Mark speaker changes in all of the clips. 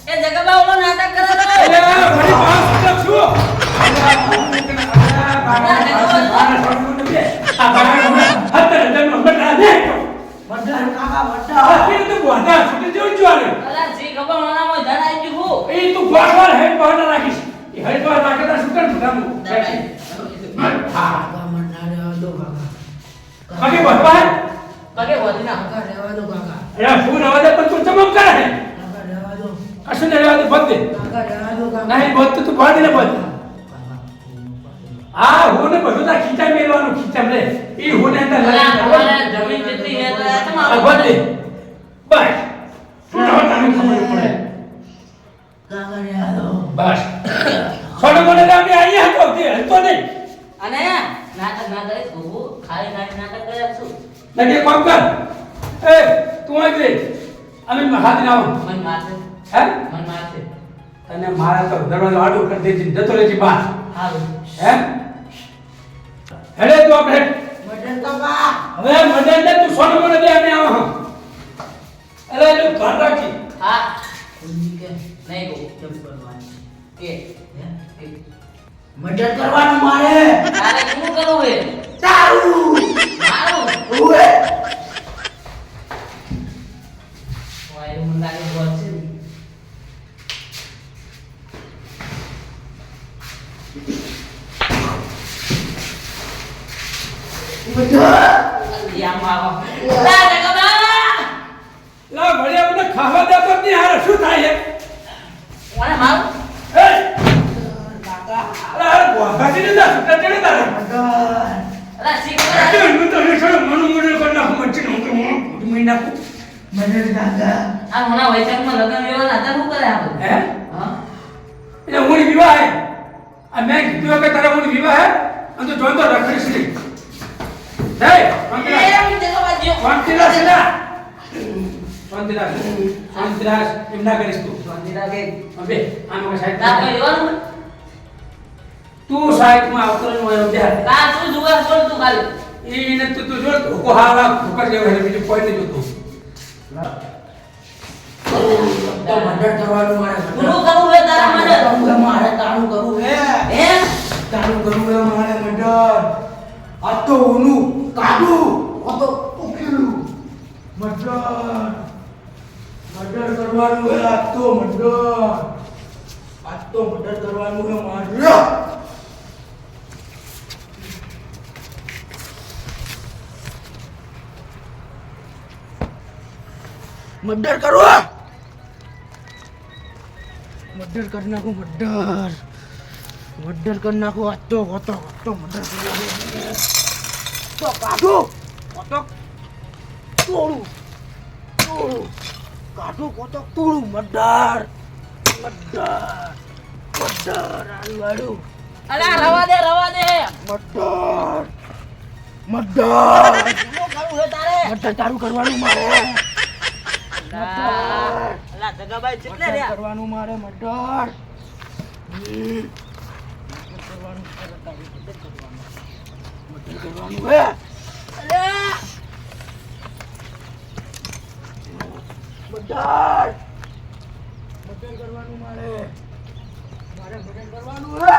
Speaker 1: એ જગબા ઓલો નાટક કરે છે.
Speaker 2: મારી પાસે છું.
Speaker 1: અલા જી ખબર ઓનામાં ધન આવી ગયું હું.
Speaker 2: એ તું ગોઠવાળ હેડ બહાર રાખીશ એ હેડ બહાર રાખે તો શું કર ભગામું હા બાકી ભગવાન
Speaker 1: પગે વધી ના.
Speaker 2: અરે શું રવા દે પણ તું ચમક કરે હે કશું ને રહેવા દે બંધ દે નહીં બંધ તો તું ભાડી ને બંધ હા હું ને બધું તા ખીચા મેલવાનું ખીચા લે એ હું ને અંદર
Speaker 1: અલા
Speaker 2: લઈ
Speaker 1: તમારે જમીન જેટલી હે તો આ તમારું
Speaker 2: બંધ દે બસ શું રવા તને ખબર પડે બસ છોડો મને રામે અહીંયા હતો તે હલતો નહીં
Speaker 1: અને નાટક ના કરે ગોગો ખાલી ખાલી નાટક કરે છું.
Speaker 2: લગે કોમ કર એ તું આવી રે અમે હાથ ના આવું
Speaker 1: મન મારશે
Speaker 2: હે
Speaker 1: મન મારશે.
Speaker 2: તને મારા તો દરવાજો આડો કરી દેજે જતો રહેજે બહાર
Speaker 1: હારું
Speaker 2: હે હેડે તું આપણે હવે મદન દે તું સોનો મને દે અમે આવો અરે તું ઘર રાખી
Speaker 1: હા નહીં ગો જમ કરવાની કે
Speaker 3: મર્ડર કરવાનું મારે
Speaker 1: તારે શું કરવું હે
Speaker 3: તારું
Speaker 1: મારું
Speaker 3: ઓએ
Speaker 1: વાયુ મને લાગે બોલશે ને. યા માવા લા જગબા
Speaker 2: લા ભડિયા મને ખાવા દે તો ની હારે શું થાય
Speaker 1: ઓને મારું
Speaker 2: હે અરે ગોખાજી ને દા સુતા ચડે તારે
Speaker 1: અલા શીખ
Speaker 2: અરે હું તો રેછો મનુ મુડે કરના મચ્છી નો કે હું મહિના કો
Speaker 3: મર્ડર કાકા
Speaker 1: આ મોના વૈશાખમાં લગન વ્યવહાર હતા શું કરે આપણે
Speaker 2: હે
Speaker 1: હા
Speaker 2: એટલે હું વિવાહ હે આ મેં કીધું કે તારા હું વિવાહ હે અને તો જોતો રખડીશ નહીં હે શાંતિરાજ છે ના શાંતિરાજ એમ ના કરીશ તું અબે આનો સાઈડ
Speaker 1: ના કોઈ લેવાનું
Speaker 2: તું સાઈડ માં અવતરણ હોય બેહાર
Speaker 1: કા તું જુગાર છોડ તું ખાલી
Speaker 2: એને તું જો ધોકો હારા ધોકા જેવો હે બીજું કોઈ નહીં જોતું
Speaker 3: તો મર્ડર કરવાનું મારે
Speaker 1: પૂરું કરવું હે તારા માટે
Speaker 3: મારે તારું કરવું હે
Speaker 1: હે
Speaker 3: તારું કરવું હે મારે મર્ડર આ તો ઓનું કાઢું આ તો ઉકેલું મર્ડર કરવાનું હે આ તો મર્ડર કરવાનું હે મારે મર્ડર કરો મર્ડર કરી નાખું મર્ડર કરી નાખું આ તો મર્ડર કરી નાખું તો કાઢું કોતો તોડું કાઢું કોતો તોડું મર્ડર આડું
Speaker 1: અલા રવા દે
Speaker 3: મર્ડર
Speaker 1: શું કરવું હે તારે
Speaker 3: મર્ડર તારું કરવાનું મારે
Speaker 1: અલા જગાભાઈ કેટલે
Speaker 3: મર્ડર
Speaker 1: રહ્યા
Speaker 3: કરવાનું મારે મર્ડર કરવાનું હે
Speaker 1: અલા
Speaker 3: મર્ડર કરવાનું મારે મર્ડર કરવાનું હે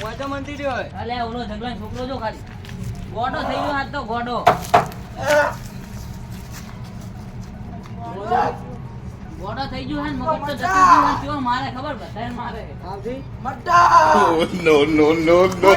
Speaker 3: વાતો મંતી રહ્યો
Speaker 1: અલે ઓલો ઝગલાનો છોકરો જો ખાલી ગોડો થઈ ગયો આજ તો ગોડો ગોડો થઈ ગયો હે ને મગજ તો જતું ગયું હે કેવો મારે ખબર બધાને મારે
Speaker 3: murder
Speaker 4: No, no, no, no.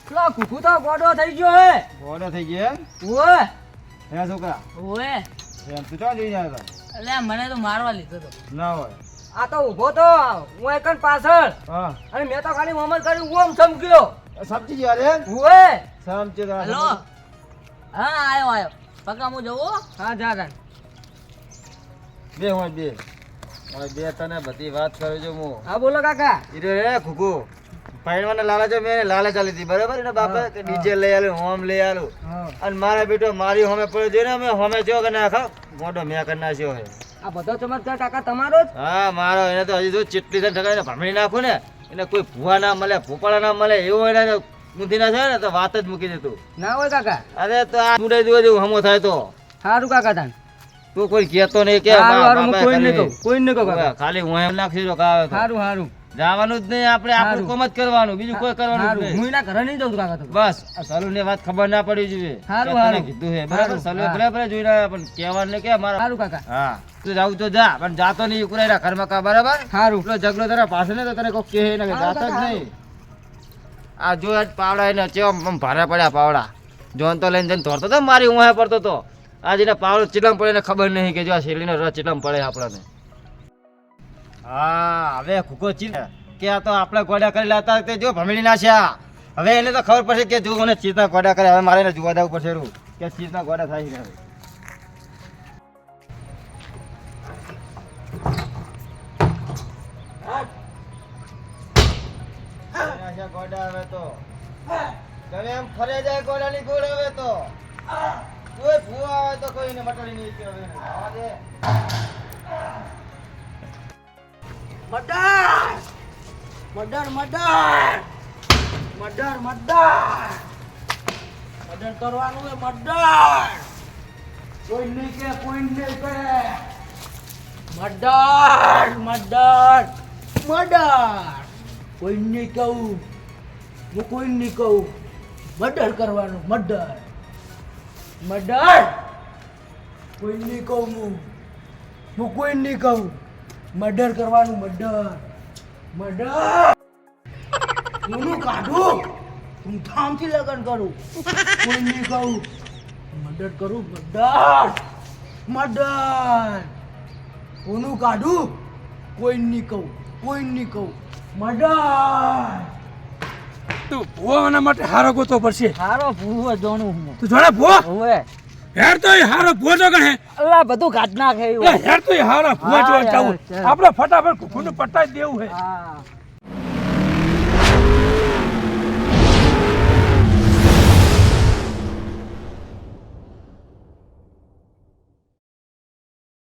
Speaker 1: પેલો કુકુ તો ગોડો થઈ ગયો હે
Speaker 5: ગોળો થઈ ગયો એમ
Speaker 1: ઓય
Speaker 5: હે છોકરા
Speaker 1: ઓય
Speaker 5: એમ તું ક્યાં જઈને આવ્યો
Speaker 1: અલે મને તો મારવા લીધો તો
Speaker 5: ના હોય
Speaker 6: આ તો ઊભો તો હું એકન પાછળ
Speaker 5: હા
Speaker 6: અને મેં તો ખાલી મોહમ્મદ કરી ઓમ ચમક્યો
Speaker 5: સમજી ગયા રે
Speaker 6: હુએ
Speaker 5: સમજી
Speaker 1: હેલો હા આયો પક્કા હું જવું
Speaker 6: હા જા જા
Speaker 5: બે હોય બે તને બધી વાત કરું છું હું.
Speaker 6: હા બોલો કાકા.
Speaker 5: ઈરે રે ખુગુ પાઈણવાના લાલા જો મેં લાલા ચાલી હતી બરાબર એના બાપા કે ડીજે લઈ આલું હોમ લઈ આલું અને મારા બેટો મારી હોમે પડ્યો જોઈને અમે હોમે જો કે નાખા મોટો મેં કરી નાખ્યો હે.
Speaker 6: આ બધો ચમત્કાર કાકા તમારો જ.
Speaker 5: હા મારો એને તો હજી જો ચીટલી થઈને ઠગાઈને ભમણી નાખું ને એને કોઈ ભૂવા ના મળે ભૂપાળા ના મળે એવું એને ઊંધી ના થાય ને તો વાત જ મૂકી દેતું.
Speaker 6: ના હોય કાકા.
Speaker 5: અરે તો આ ઉડાઈ દેવા જેવું હમો થાય તો
Speaker 6: સારું કાકા તાન.
Speaker 5: તું કોઈ કહેતો નહીં કે
Speaker 6: હારું, હારું, હું
Speaker 5: બાપા
Speaker 6: કોઈ નહીં
Speaker 5: ખાલી-
Speaker 6: કહું, કોઈ નહીં કહું કાકા.
Speaker 5: ખાલી હું એમ નાખી દો કાવે તો.
Speaker 6: સારું સારું
Speaker 5: જવાનું જ નહીં આપણે આપણું
Speaker 6: હારું.
Speaker 5: કોમ જ કરવાનું બીજું કોઈ કરવાનું જ
Speaker 6: સારું
Speaker 5: નહીં.
Speaker 6: હું એના ઘરે નહીં જાઉં કાકા તો.
Speaker 5: બસ આ સલુને વાત ખબર ના પડી જોઈએ
Speaker 6: હારું,
Speaker 5: કે તને
Speaker 6: હારું.
Speaker 5: કીધું છે બરાબર
Speaker 6: હારું,
Speaker 5: સલુએ
Speaker 6: હા.
Speaker 5: બરાબર જોઈને આવ્યા પણ કહેવાનું ને કે મારા
Speaker 6: સારું કાકા.
Speaker 5: હા તું જાવ તો જા પણ જાતો નહીં ઉકરાઈ ઘરમાં કા બરાબર
Speaker 6: સારું.
Speaker 5: એટલો ઝઘડો તારા પાસે ને તો તને કોઈ કહે ને કે
Speaker 6: હારું,
Speaker 5: જાતો જ
Speaker 6: કાકા,
Speaker 5: નહીં. આ જો આજ પાવડા એને ચેવા આમ ભારે પડ્યા પાવડા જોન તો લઈને જઈને ધોરતો તો મારી ઊંઘે પડતો તો આજે એને પાવડો ચીલમ પડે ને ખબર નહીં કે જો આ શેરડીનો રસ ચીલમ પડે આપણને. હા હવે ખુકો ચીલ કે આ તો આપણે ગોડા કરેલા હતા તે જો ભમેડી નાખ્યા હવે એને તો ખબર પડશે કે જો મને ચીતના ગોડા કરે હવે મારે એને જોવા દેવું પડશે એવું કે ચીતના ગોડા થાય છે હવે. નાખ્યા ગોડા હવે તો તમે એમ ફરે જાય ગોડાની ગોળ હવે તો કોઈ ભૂવા આવે તો કોઈને મટડી નહીં કે હવે આવા દે.
Speaker 3: મર્ડર કરવાનું હે મર્ડર. કોઈ નહીં કે કોઈ નહીં કે મર્ડર મર્ડર મર્ડર. કોઈ નહીં કહું હું કોઈ નહીં કહું મર્ડર કરવાનું મર્ડર મર્ડર. કોઈ નહીં કહું હું કોઈ નહીં કહું મર્ડર કરવાનું મર્ડર મર્ડર. હું કાઢું ધૂમધામથી લગન કરું કોઈ નહીં કહું મર્ડર કરું મર્ડર મર્ડર. હું કાઢું કોઈ નહીં કહું કોઈ નહીં કહું મર્ડર.
Speaker 2: તું ભૂવાના માટે હારો ગોતો પડશે.
Speaker 6: સારો ભૂવો જોણું હું.
Speaker 2: તું જોડે ભૂવા
Speaker 6: હોવે.
Speaker 2: હેર તો એ હારો ભૂવો જો ગણે
Speaker 6: અલ્લા બધું ઘાટ નાખે એવું.
Speaker 2: હેર તો એ હારો ભૂવા
Speaker 6: હા,
Speaker 2: જોવા
Speaker 6: યાર,
Speaker 2: ચાવું
Speaker 6: ચાલ.
Speaker 2: આપણે ફટાફટ કુકુને પટાઈ દેવું હે.
Speaker 6: હા